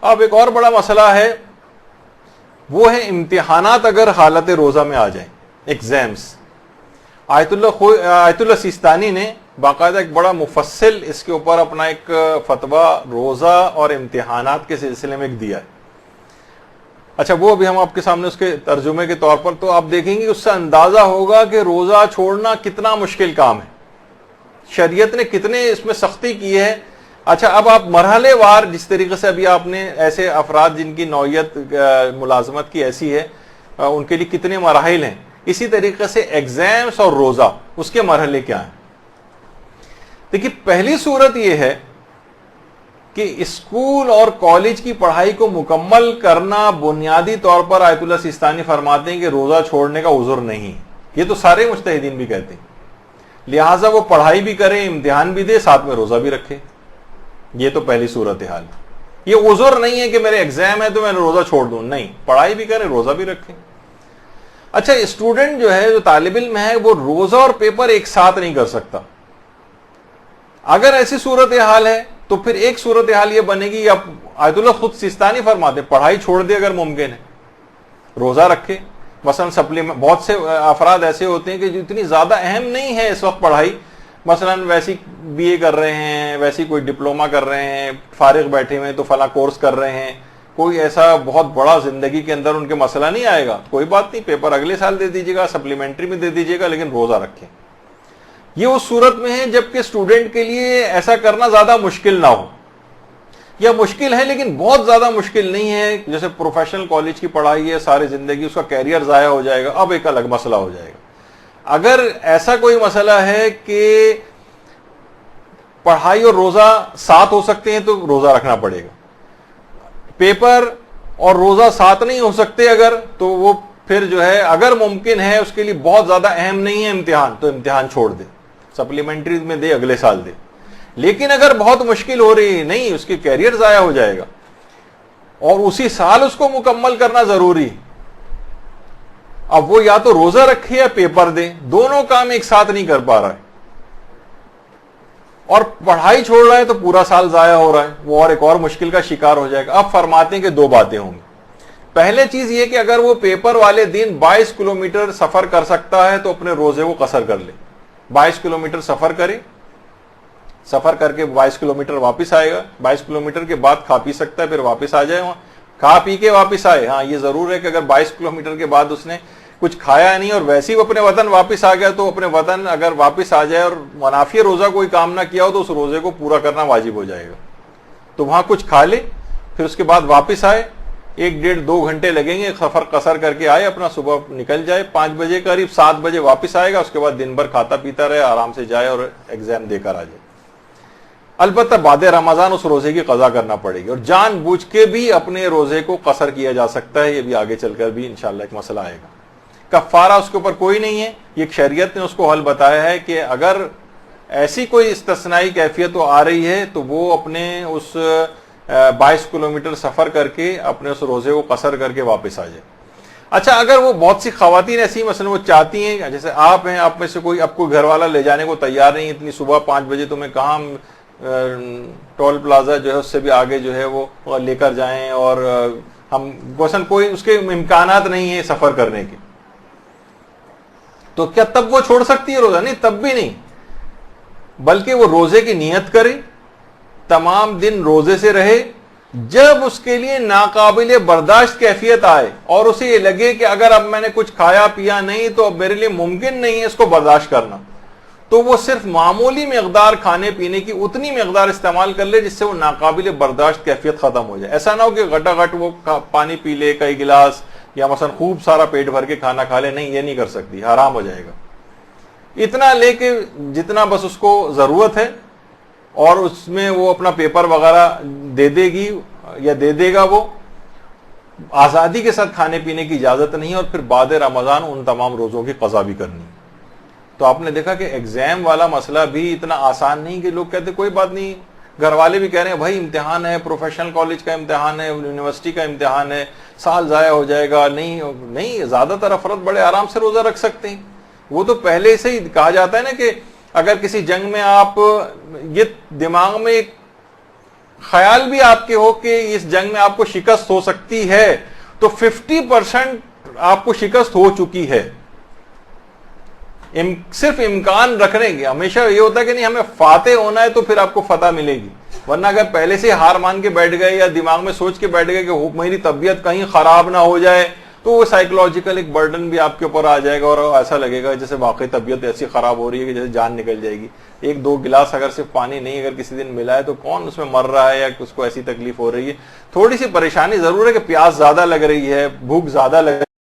اب ایک اور بڑا مسئلہ ہے، وہ ہے امتحانات اگر حالت روزہ میں آ جائیں، ایگزامس. آیت اللہ سیستانی نے باقاعدہ ایک بڑا مفصل اس کے اوپر اپنا ایک فتویٰ روزہ اور امتحانات کے سلسلے میں ایک دیا ہے. اچھا وہ بھی ہم آپ کے سامنے اس کے ترجمے کے طور پر، تو آپ دیکھیں گے اس سے اندازہ ہوگا کہ روزہ چھوڑنا کتنا مشکل کام ہے، شریعت نے کتنے اس میں سختی کی ہے. اچھا اب آپ مرحلے وار جس طریقے سے ابھی آپ نے ایسے افراد جن کی نوعیت ملازمت کی ایسی ہے ان کے لیے کتنے مراحل ہیں، اسی طریقے سے ایگزامس اور روزہ اس کے مرحلے کیا ہیں. دیکھیے پہلی صورت یہ ہے کہ اسکول اور کالج کی پڑھائی کو مکمل کرنا بنیادی طور پر آیت اللہ سیستانی فرماتے ہیں کہ روزہ چھوڑنے کا عذر نہیں. یہ تو سارے مجتہدین بھی کہتے ہیں، لہٰذا وہ پڑھائی بھی کرے، امتحان بھی دے، ساتھ میں روزہ بھی رکھے. یہ تو پہلی صورتحال. یہ عذر نہیں ہے کہ میرے ایگزام ہے تو میں روزہ چھوڑ دوں، نہیں، پڑھائی بھی کرے، روزہ بھی رکھے. اچھا اسٹوڈنٹ جو ہے، جو طالب علم ہے، وہ روزہ اور پیپر ایک ساتھ نہیں کر سکتا. اگر ایسی صورتحال ہے تو پھر ایک صورتحال یہ بنے گی، اب آیت اللہ خود سیستانی فرماتے پڑھائی چھوڑ دے اگر ممکن ہے، روزہ رکھے. مثلا بہت سے افراد ایسے ہوتے ہیں کہ جو اتنی زیادہ اہم نہیں ہے اس وقت پڑھائی، مثلا ویسی بی اے کر رہے ہیں، ویسی کوئی ڈپلوما کر رہے ہیں، فارغ بیٹھے ہوئے تو فلاں کورس کر رہے ہیں، کوئی ایسا بہت بڑا زندگی کے اندر ان کے مسئلہ نہیں آئے گا، کوئی بات نہیں، پیپر اگلے سال دے دیجیے گا، سپلیمنٹری میں دے دیجیے گا، لیکن روزہ رکھیں. یہ اس صورت میں ہے جبکہ اسٹوڈنٹ کے لیے ایسا کرنا زیادہ مشکل نہ ہو، یا مشکل ہے لیکن بہت زیادہ مشکل نہیں ہے. جیسے پروفیشنل کالج کی پڑھائی ہے، ساری زندگی اس کا کیریئر ضائع ہو جائے گا، اب ایک الگ مسئلہ ہو جائے گا. اگر ایسا کوئی مسئلہ ہے کہ پڑھائی اور روزہ ساتھ ہو سکتے ہیں تو روزہ رکھنا پڑے گا. پیپر اور روزہ ساتھ نہیں ہو سکتے اگر، تو وہ پھر جو ہے اگر ممکن ہے اس کے لیے بہت زیادہ اہم نہیں ہے امتحان، تو امتحان چھوڑ دے، سپلیمنٹری میں دے، اگلے سال دے. لیکن اگر بہت مشکل ہو رہی ہے، نہیں، اس کی کیریئر ضائع ہو جائے گا اور اسی سال اس کو مکمل کرنا ضروری. اب وہ یا تو روزہ رکھے یا پیپر دے، دونوں کام ایک ساتھ نہیں کر پا رہا ہے اور پڑھائی چھوڑ رہا ہے تو پورا سال ضائع ہو رہا ہے، وہ اور ایک اور مشکل کا شکار ہو جائے گا. اب فرماتے ہیں کہ دو باتیں ہوں گی. پہلے چیز یہ کہ اگر وہ پیپر والے دن 22 کلومیٹر سفر کر سکتا ہے تو اپنے روزے کو قصر کر لے. 22 کلومیٹر سفر کرے، سفر کر کے 22 کلومیٹر واپس آئے گا، 22 کلومیٹر کے بعد کھا پی سکتا ہے، پھر واپس آ جائے، وہاں کھا پی کے واپس آئے. ہاں یہ ضرور ہے کہ اگر 22 کلومیٹر کے بعد اس نے کچھ کھایا نہیں اور ویسے ہی اپنے وطن واپس آ گیا تو اپنے وطن اگر واپس آ جائے اور منافی روزہ کوئی کام نہ کیا ہو تو اس روزے کو پورا کرنا واجب ہو جائے گا. تو وہاں کچھ کھا لے، پھر اس کے بعد واپس آئے، 1-1.5-2 گھنٹے لگیں گے، سفر قصر کر کے آئے، اپنا صبح نکل جائے 5 بجے قریب، 7 بجے واپس آئے گا، اس کے بعد دن بھر کھاتا پیتا رہے، آرام سے جائے اور ایگزام دے کر آ جائے. البتہ بعد رمضان اس روزے کی قضا کرنا پڑے گی اور جان بوجھ کے بھی اپنے روزے کو قصر کیا جا سکتا ہے. یہ بھی آگے چل کر بھی انشاءاللہ ایک مسئلہ آئے گا. کفارہ اس کے اوپر کوئی نہیں ہے، یہ شریعت نے اس کو حل بتایا ہے کہ اگر ایسی کوئی استثنائی کیفیت آ رہی ہے تو وہ اپنے اس 22 کلومیٹر سفر کر کے اپنے اس روزے کو قصر کر کے واپس آ جائے. اچھا اگر وہ بہت سی خواتین ایسی مثلا وہ چاہتی ہیں، جیسے آپ ہیں، آپ میں سے کوئی اب کوئی گھر والا لے جانے کو تیار نہیں، اتنی صبح 5 بجے تمہیں کہاں ٹول پلازا جو ہے اس سے بھی آگے جو ہے وہ لے کر جائیں اور ہم مثلا کوئی اس کے امکانات نہیں ہیں سفر کرنے کے، تو کیا تب وہ چھوڑ سکتی ہے روزہ؟ نہیں، تب بھی نہیں، بلکہ وہ روزے کی نیت کرے، تمام دن روزے سے رہے. جب اس کے لیے ناقابل برداشت کیفیت آئے اور اسے یہ لگے کہ اگر اب میں نے کچھ کھایا پیا نہیں تو اب میرے لیے ممکن نہیں ہے اس کو برداشت کرنا، تو وہ صرف معمولی مقدار کھانے پینے کی اتنی مقدار استعمال کر لے جس سے وہ ناقابل برداشت کیفیت ختم ہو جائے. ایسا نہ ہو کہ گھٹا گھٹ وہ پانی پی لے کئی گلاس یا مثلا خوب سارا پیٹ بھر کے کھانا کھا لے، نہیں، یہ نہیں کر سکتی، حرام ہو جائے گا. اتنا لے کے جتنا بس اس کو ضرورت ہے اور اس میں وہ اپنا پیپر وغیرہ دے دے گی یا دے دے گا، وہ آزادی کے ساتھ کھانے پینے کی اجازت نہیں ہے، اور پھر بعد رمضان ان تمام روزوں کی قضا بھی کرنی. تو آپ نے دیکھا کہ ایگزام والا مسئلہ بھی اتنا آسان نہیں کہ لوگ کہتے کوئی بات نہیں، گھر والے بھی کہہ رہے ہیں بھائی امتحان ہے، پروفیشنل کالج کا امتحان ہے، یونیورسٹی کا امتحان ہے، سال ضائع ہو جائے گا. نہیں، زیادہ تر افراد بڑے آرام سے روزہ رکھ سکتے ہیں. وہ تو پہلے سے ہی کہا جاتا ہے نا کہ اگر کسی جنگ میں آپ یہ دماغ میں خیال بھی آپ کے ہو کہ اس جنگ میں آپ کو شکست ہو سکتی ہے تو 50% آپ کو شکست ہو چکی ہے. صرف امکان رکھنے کے. ہمیشہ یہ ہوتا ہے کہ نہیں ہمیں فاتح ہونا ہے تو پھر آپ کو فتح ملے گی, ورنہ اگر پہلے سے ہار مان کے بیٹھ گئے یا دماغ میں سوچ کے بیٹھ گئے کہ میری طبیعت کہیں خراب نہ ہو جائے تو وہ سائیکولوجیکل ایک برڈن بھی آپ کے اوپر آ جائے گا اور ایسا لگے گا جیسے واقعی طبیعت ایسی خراب ہو رہی ہے کہ جیسے جان نکل جائے گی. 1-2 گلاس اگر صرف پانی نہیں اگر کسی دن ملا ہے تو کون اس میں مر رہا ہے یا اس کو ایسی تکلیف ہو رہی ہے. تھوڑی سی پریشانی ضرور ہے کہ پیاس زیادہ لگ رہی ہے, بھوک زیادہ لگ